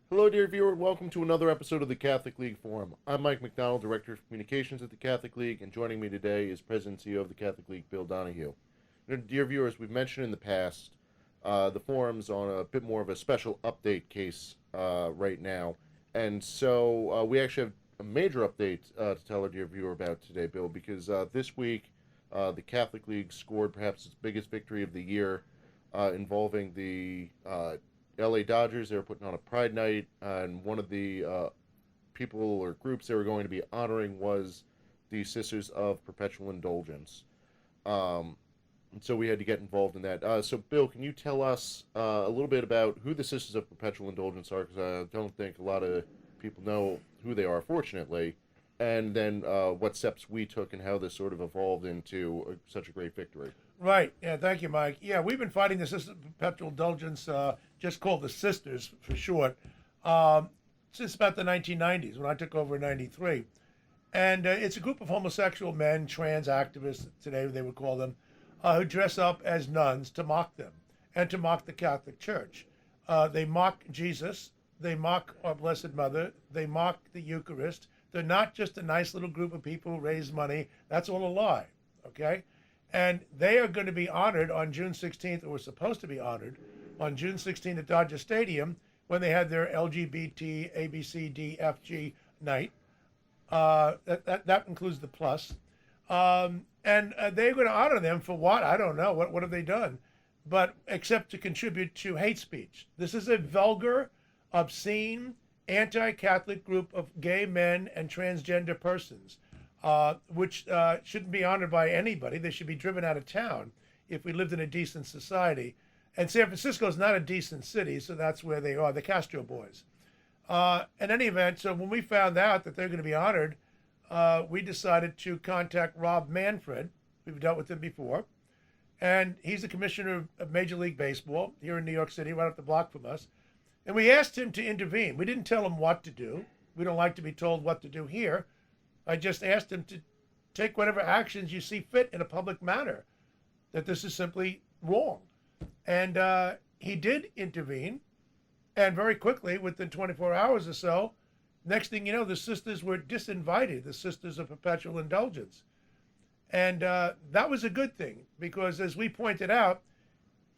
Hello, dear viewer. Welcome to another episode of the Catholic League Forum. I'm Mike McDonald, Director of Communications at the Catholic League, and joining me today is President and CEO of the Catholic League, Bill Donohue. Dear viewers, we've mentioned in the past the forum's on a bit more of a special update case right now, and so we actually have a major update to tell our dear viewer about today, Bill, because this week the Catholic League scored perhaps its biggest victory of the year involving the LA Dodgers. They were putting on a Pride Night, and one of the people or groups they were going to be honoring was the Sisters of Perpetual Indulgence. And so we had to get involved in that. So, Bill, can you tell us a little bit about who the Sisters of Perpetual Indulgence are? Because I don't think a lot of people know who they are, fortunately. And then what steps we took and how this sort of evolved into such a great victory. Right. Yeah. Thank you, Mike. Yeah, we've been fighting the Sisters of Perpetual Indulgence, just called the Sisters for short, since about the 1990s when I took over in '93. And it's a group of homosexual men, trans activists today they would call them, who dress up as nuns to mock them and to mock the Catholic Church. They mock Jesus. They mock our Blessed Mother. They mock the Eucharist. They're not just a nice little group of people who raise money. That's all a lie. Okay. And they are going to be honored on June 16th, or were supposed to be honored on June 16th at Dodger Stadium when they had their LGBT ABCDFG night. That includes the plus. And they're going to honor them for what? I don't know. What have they done? But except to contribute to hate speech. This is a vulgar, obscene, anti-Catholic group of gay men and transgender persons. Which shouldn't be honored by anybody. They should be driven out of town if we lived in a decent society. And San Francisco is not a decent city, so that's where they are, the Castro boys. In any event, so when we found out that they're going to be honored, we decided to contact Rob Manfred. We've dealt with him before. And he's the commissioner of Major League Baseball here in New York City, right up the block from us. And we asked him to intervene. We didn't tell him what to do. We don't like to be told what to do here. I just asked him to take whatever actions you see fit in a public manner, that this is simply wrong. And he did intervene, and very quickly, within 24 hours or so, next thing you know, the sisters were disinvited, the Sisters of Perpetual Indulgence. And that was a good thing, because as we pointed out,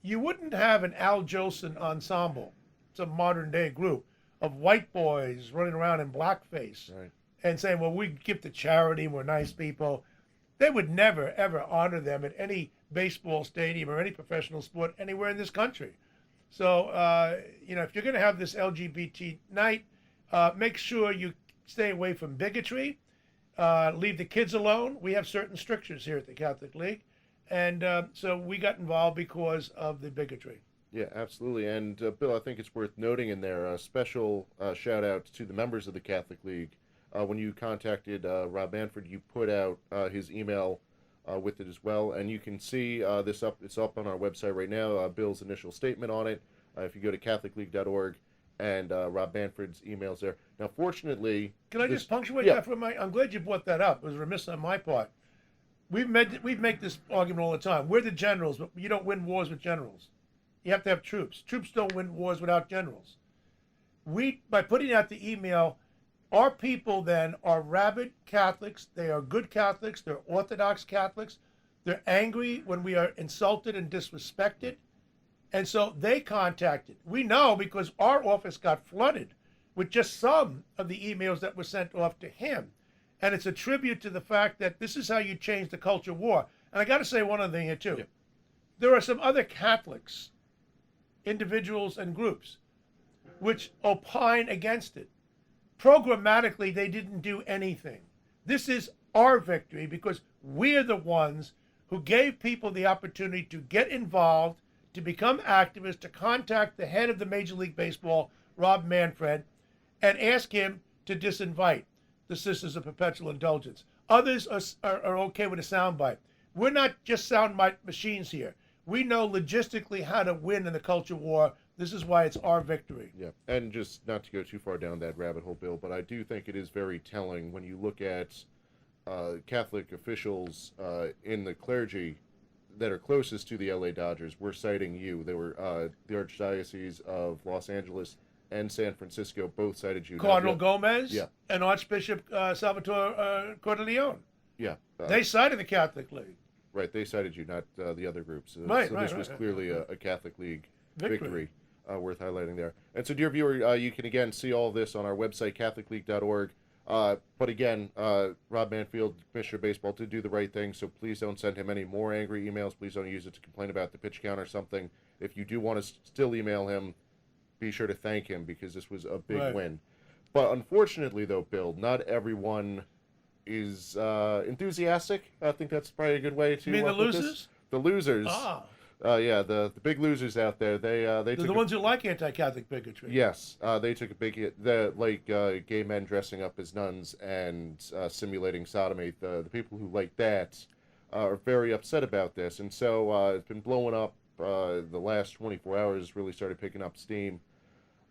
you wouldn't have an Al Jolson ensemble, some modern day group of white boys running around in blackface. Right. And saying, well, we give to charity, we're nice people. They would never, ever honor them at any baseball stadium or any professional sport anywhere in this country. So, if you're going to have this LGBT night, make sure you stay away from bigotry, leave the kids alone. We have certain strictures here at the Catholic League. And so we got involved because of the bigotry. Yeah, absolutely. And, Bill, I think it's worth noting in there a special shout out to the members of the Catholic League. When you contacted Rob Manfred, you put out his email with it as well, and you can see this up. It's up on our website right now. Bill's initial statement on it. If you go to CatholicLeague.org, and Rob Manfred's emails there. Now, fortunately, can I just punctuate that for my? I'm glad you brought that up. It was remiss on my part. We've made this argument all the time. We're the generals, but you don't win wars with generals. You have to have troops. Troops don't win wars without generals. By putting out the email. Our people then are rabid Catholics. They are good Catholics. They're Orthodox Catholics. They're angry when we are insulted and disrespected. And so they contacted. We know because our office got flooded with just some of the emails that were sent off to him. And it's a tribute to the fact that this is how you change the culture war. And I got to say one other thing here, too. Yeah. There are some other Catholics, individuals and groups, which opine against it. Programmatically, they didn't do anything. This is our victory because we're the ones who gave people the opportunity to get involved, to become activists, to contact the head of the Major League Baseball, Rob Manfred, and ask him to disinvite the Sisters of Perpetual Indulgence. Others are okay with a soundbite. We're not just soundbite machines here. We know logistically how to win in the culture war. This is why it's our victory. Yeah, and just not to go too far down that rabbit hole, Bill, but I do think it is very telling when you look at Catholic officials in the clergy that are closest to the LA Dodgers. We're citing you. They were the Archdiocese of Los Angeles and San Francisco both cited you. Cardinal Gomez Yeah. and Archbishop Salvatore Cordileone. Yeah. They cited the Catholic League. Right, they cited you, not the other groups. Right, so right, this was right. clearly a Catholic League Victory. victory worth highlighting there. And so, dear viewer, you can again see all this on our website, CatholicLeague.org. But again, Rob Manfield, Commissioner of Baseball, did do the right thing, so please don't send him any more angry emails. Please don't use it to complain about the pitch count or something. If you do want to still email him, be sure to thank him, because this was a big win. But unfortunately, though, Bill, not everyone is enthusiastic. I think that's probably a good way to. You mean the with this. losers? The losers. Ah. Yeah, the big losers out there. They're They're the ones who like anti-Catholic bigotry. Yes, they took a big hit. Gay men dressing up as nuns and simulating sodomy. The people who like that are very upset about this, and so it's been blowing up. The last 24 hours really started picking up steam.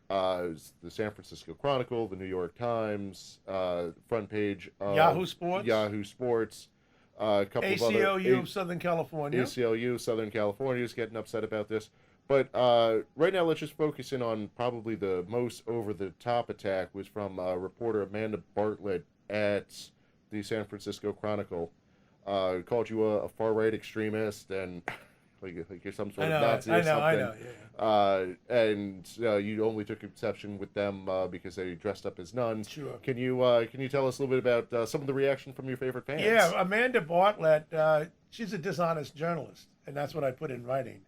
The San Francisco Chronicle, the New York Times, front page of Yahoo Sports. A couple ACLU of of Southern California. ACLU, Southern California is getting upset about this. But right now, let's just focus in on probably the most over-the-top attack was from reporter Amanda Bartlett at the San Francisco Chronicle. Called you a far-right extremist and like you're some sort of Nazi or something. I know, yeah. And you only took exception with them because they dressed up as nuns. Sure. Can you tell us a little bit about some of the reaction from your favorite fans? Yeah, Amanda Bartlett, she's a dishonest journalist, and that's what I put in writing.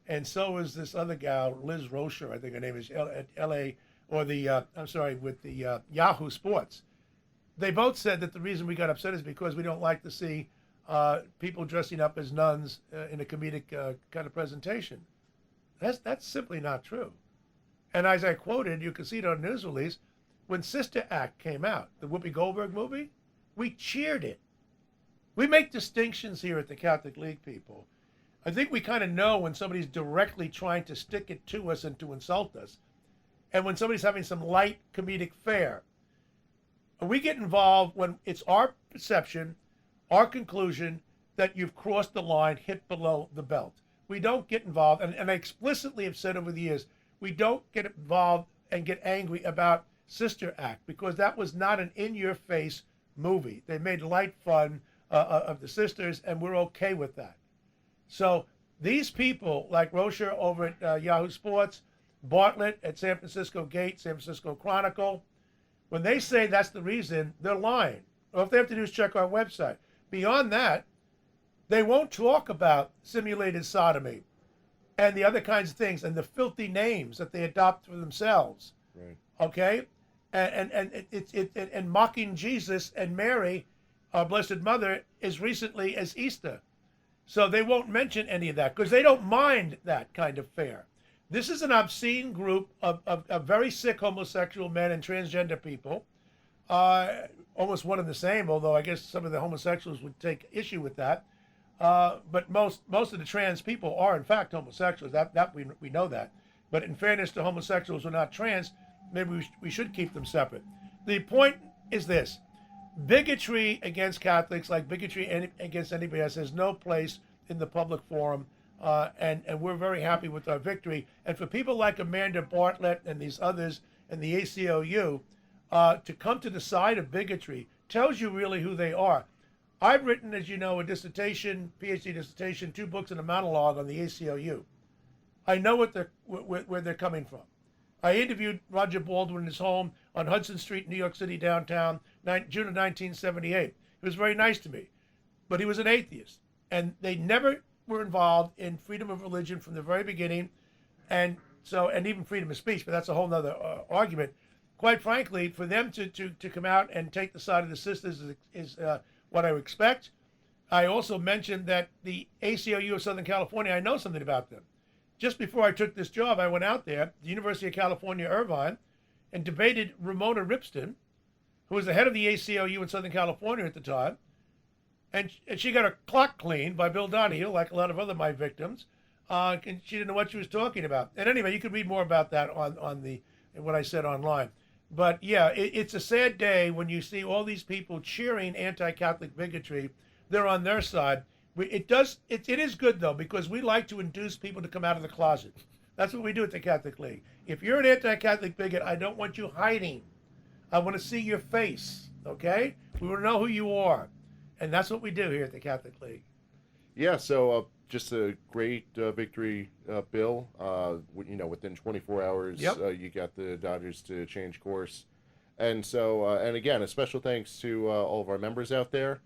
And so is this other gal, Liz Rocher, I think her name is, at LA, or with the Yahoo Sports. They both said that the reason we got upset is because we don't like to see people dressing up as nuns in a comedic kind of presentation. That's simply not true. And as I quoted, you can see it on news release, when Sister Act came out, the Whoopi Goldberg movie, we cheered it. We make distinctions here at the Catholic League, people. I think we kind of know when somebody's directly trying to stick it to us and to insult us, and when somebody's having some light comedic fare. And we get involved when it's our perception, our conclusion that you've crossed the line, hit below the belt. We don't get involved, and I explicitly have said over the years, we don't get involved and get angry about Sister Act, because that was not an in-your-face movie. They made light fun of the sisters, and we're okay with that. So these people, like Rocher over at Yahoo Sports, Bartlett at San Francisco Gate, San Francisco Chronicle, when they say that's the reason, they're lying. All they have to do is check our website. Beyond that, they won't talk about simulated sodomy and the other kinds of things and the filthy names that they adopt for themselves. Right. Okay? And mocking Jesus and Mary, our Blessed Mother, as recently as Easter. So they won't mention any of that because they don't mind that kind of fare. This is an obscene group of very sick homosexual men and transgender people. Almost one and the same, although I guess some of the homosexuals would take issue with that. But most of the trans people are in fact homosexuals. That we know that. But in fairness to homosexuals who are not trans, maybe we should keep them separate. The point is this: bigotry against Catholics, like bigotry against anybody else, has no place in the public forum. And we're very happy with our victory. And for people like Amanda Bartlett and these others and the ACLU to come to the side of bigotry tells you really who they are. I've written, as you know, a dissertation, PhD dissertation, 2 books and a monologue on the ACLU. I know where they're coming from. I interviewed Roger Baldwin in his home on Hudson Street, New York City, downtown, June of 1978. He was very nice to me, but he was an atheist. And they never were involved in freedom of religion from the very beginning, and even freedom of speech, but that's a whole other argument. Quite frankly, for them to come out and take the side of the sisters is what I would expect. I also mentioned that the ACLU of Southern California, I know something about them. Just before I took this job, I went out there, the University of California, Irvine, and debated Ramona Ripston, who was the head of the ACLU in Southern California at the time. And she got her clock cleaned by Bill Donohue, like a lot of other my victims. And she didn't know what she was talking about. And anyway, you could read more about that on what I said online. But yeah, it's a sad day when you see all these people cheering anti-Catholic bigotry. They're on their side. It is good though, because we like to induce people to come out of the closet. That's what we do at the Catholic League. If you're an anti-Catholic bigot, I don't want you hiding. I want to see your face, okay? We want to know who you are. And that's what we do here at the Catholic League. Yeah, so just a great victory, Bill. Within 24 hours, Yep. You got the Dodgers to change course. And so, and again, a special thanks to all of our members out there.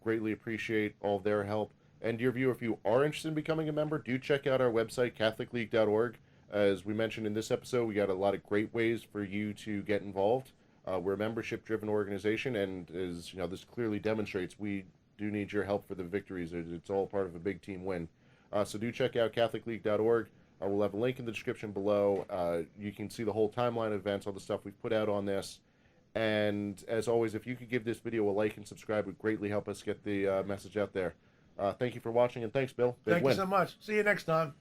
Greatly appreciate all of their help. And dear viewer, if you are interested in becoming a member, do check out our website, catholicleague.org. As we mentioned in this episode, we got a lot of great ways for you to get involved. We're a membership-driven organization, and as this clearly demonstrates, we do need your help for the victories. It's all part of a big team win. So do check out catholicleague.org. We'll have a link in the description below. You can see the whole timeline of events, all the stuff we've put out on this. And as always, if you could give this video a like and subscribe, would greatly help us get the message out there. Thank you for watching, and thanks, Bill. Big Thank win. you so much. See you next time.